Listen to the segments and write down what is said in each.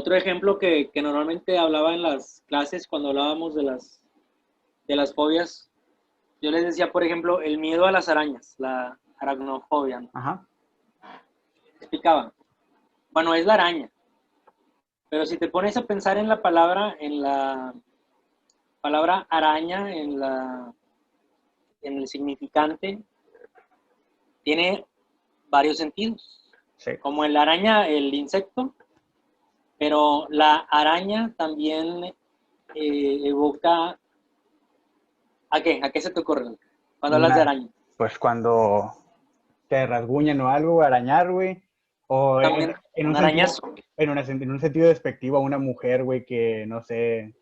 otro ejemplo que normalmente hablaba en las clases cuando hablábamos de las fobias, yo les decía, por ejemplo, el miedo a las arañas, la aracnofobia, ¿no? Ajá. Explicaba, bueno, es la araña, pero si te pones a pensar en la palabra araña, en el significante, tiene varios sentidos, Sí. como el araña, el insecto, pero la araña también evoca, ¿a qué? ¿A qué se te ocurre cuando hablas de Una, araña? pues cuando te rasguñan o algo, arañar, güey. O También en un un sentido, arañazo. en un sentido despectivo a una mujer, güey, que no sé.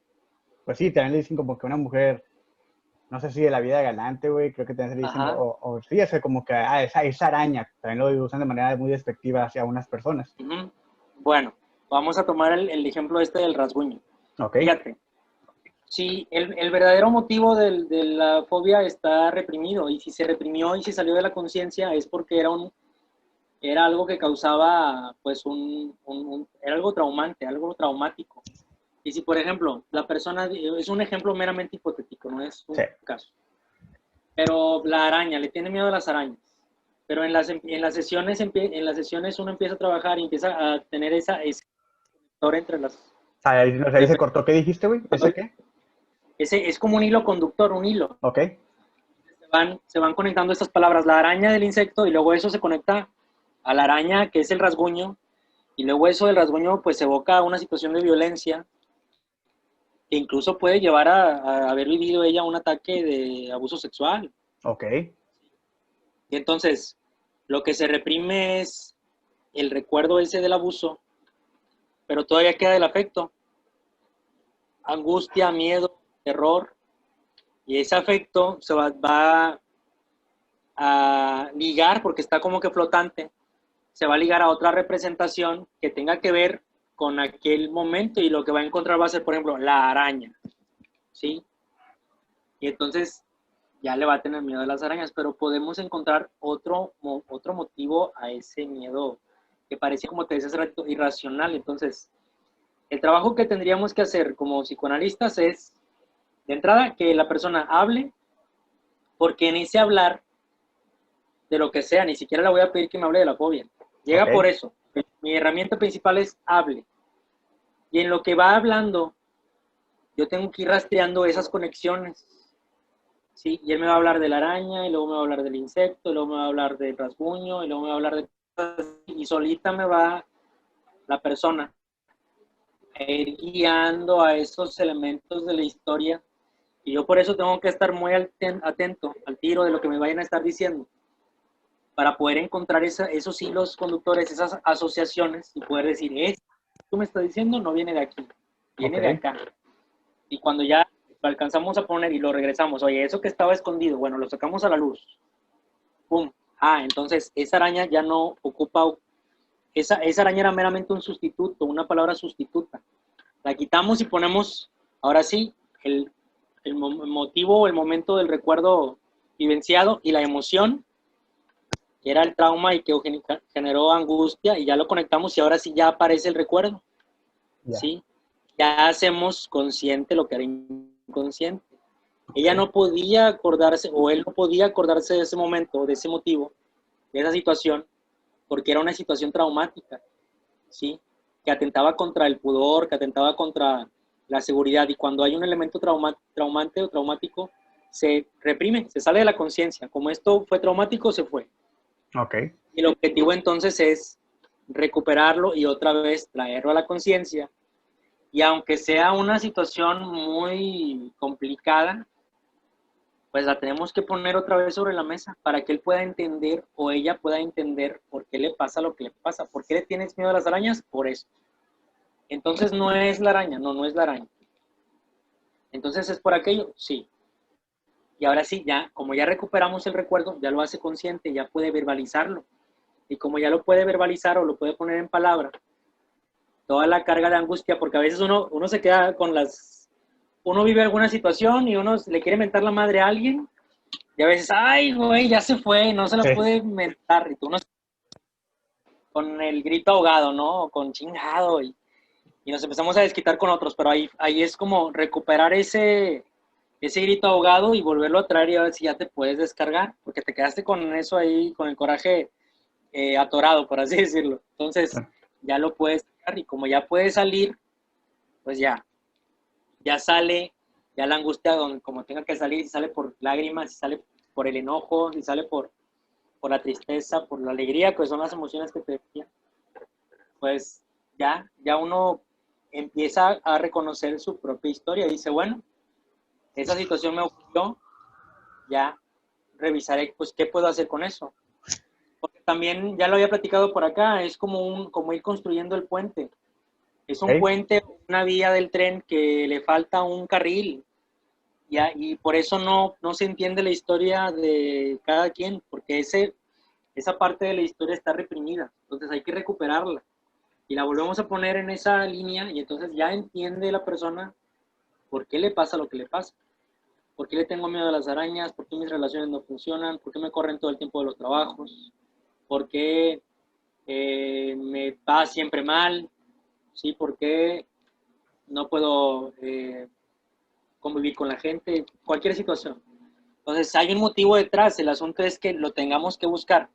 Pues sí, también le dicen como que una mujer, no sé si de la vida galante, güey, creo que también se le dicen, Ajá. o sí, es como que, esa araña, también lo usan de manera muy despectiva hacia unas personas. Uh-huh. Bueno, vamos a tomar el ejemplo este del rasguño. Ok, Fíjate, si el verdadero motivo de la fobia está reprimido, y si se reprimió y si salió de la conciencia es porque era algo que causaba, pues, era algo traumante, algo traumático. Y si, por ejemplo, la persona, es un ejemplo meramente hipotético, no es sí. un caso, pero la araña, le tiene miedo a las arañas, pero en las sesiones uno empieza a trabajar y empieza a tener ese conector entre O sea, ahí se cortó, ¿qué dijiste, güey? ¿Ese qué? ese es como un hilo conductor, un hilo. Ok, Se van conectando estas palabras, la araña del insecto, y luego eso se conecta a la araña, que es el rasguño, y luego eso del rasguño pues evoca una situación de violencia que incluso puede llevar a haber vivido ella un ataque de abuso sexual. ok, Y entonces, lo que se reprime es el recuerdo ese del abuso, pero todavía queda el afecto, angustia, miedo, terror, y ese afecto se va a ligar, porque está como que flotante, se va a ligar a otra representación que tenga que ver con aquel momento, y lo que va a encontrar va a ser, por ejemplo, la araña, ¿sí? Y entonces ya le va a tener miedo a las arañas, pero podemos encontrar otro motivo a ese miedo que parecía, como te decía hace rato, irracional. Entonces, el trabajo que tendríamos que hacer como psicoanalistas es, de entrada, que la persona hable, porque en ese hablar de lo que sea, ni siquiera le voy a pedir que me hable de la fobia. ok, Llega por eso. Mi herramienta principal es hable. Y en lo que va hablando, yo tengo que ir rastreando esas conexiones. ¿Sí? Y él me va a hablar de la araña, y luego me va a hablar del insecto, y luego me va a hablar del rasguño, y luego me va a hablar de cosas, y solita me va la persona a ir guiando a esos elementos de la historia. Y yo por eso tengo que estar muy atento al tiro de lo que me vayan a estar diciendo, para poder encontrar esos hilos conductores, esas asociaciones, y poder decir, esto que tú me estás diciendo no viene de aquí, ok, viene de acá. Y cuando ya lo alcanzamos a poner y lo regresamos, oye, eso que estaba escondido, bueno, lo sacamos a la luz, ¡pum! Ah, entonces esa araña ya no ocupa, esa araña era meramente un sustituto, una palabra sustituta. La quitamos y ponemos, ahora sí, el motivo o el momento del recuerdo vivenciado y la emoción, que era el trauma y que generó angustia, y ya lo conectamos y ahora sí ya aparece el recuerdo, ya, ¿sí? Ya hacemos consciente lo que era inconsciente. ok, Ella no podía acordarse, o él no podía acordarse de ese momento, de ese motivo, de esa situación, porque era una situación traumática, ¿sí? Que atentaba contra el pudor, que atentaba contra la seguridad, y cuando hay un elemento traumante o traumático, se reprime, se sale de la conciencia. Como esto fue traumático, se fue. ok, Y el objetivo entonces es recuperarlo y otra vez traerlo a la conciencia. Y aunque sea una situación muy complicada, pues la tenemos que poner otra vez sobre la mesa para que él pueda entender, o ella pueda entender, por qué le pasa lo que le pasa. ¿Por qué le tienes miedo a las arañas? Por eso. Entonces no es la araña, no, no es la araña. Entonces es por aquello, sí. Y ahora sí, ya, como ya recuperamos el recuerdo, ya lo hace consciente, ya puede verbalizarlo. Y como ya lo puede verbalizar o lo puede poner en palabra, toda la carga de angustia, porque a veces uno se queda con uno vive alguna situación y uno le quiere mentar la madre a alguien, y a veces, ay, güey, ya se fue, no se la sí, puede mentar, y tú no con el grito ahogado, ¿no? Con chingado, y nos empezamos a desquitar con otros, pero ahí es como recuperar ese grito ahogado y volverlo a traer y a ver si ya te puedes descargar, porque te quedaste con eso ahí, con el coraje atorado, por así decirlo. Entonces, ya lo puedes sacar y como ya puedes salir, pues ya sale, ya la angustia como tenga que salir, si sale por lágrimas, si sale por el enojo, si sale por la tristeza, por la alegría, que son las emociones que te decía, pues ya uno empieza a reconocer su propia historia y dice, bueno, esa situación me ocurrió, ya revisaré, pues, qué puedo hacer con eso. Porque también, ya lo había platicado por acá, es como ir construyendo el puente. Es un ¿Ok? puente, una vía del tren que le falta un carril, ¿ya? Y por eso no se entiende la historia de cada quien, porque esa parte de la historia está reprimida. Entonces hay que recuperarla. Y la volvemos a poner en esa línea y entonces ya entiende la persona por qué le pasa lo que le pasa. ¿Por qué le tengo miedo a las arañas? ¿Por qué mis relaciones no funcionan? ¿Por qué me corren todo el tiempo de los trabajos? ¿Por qué me va siempre mal? ¿Sí? ¿Por qué no puedo convivir con la gente? Cualquier situación. Entonces, hay un motivo detrás. El asunto es que lo tengamos que buscar.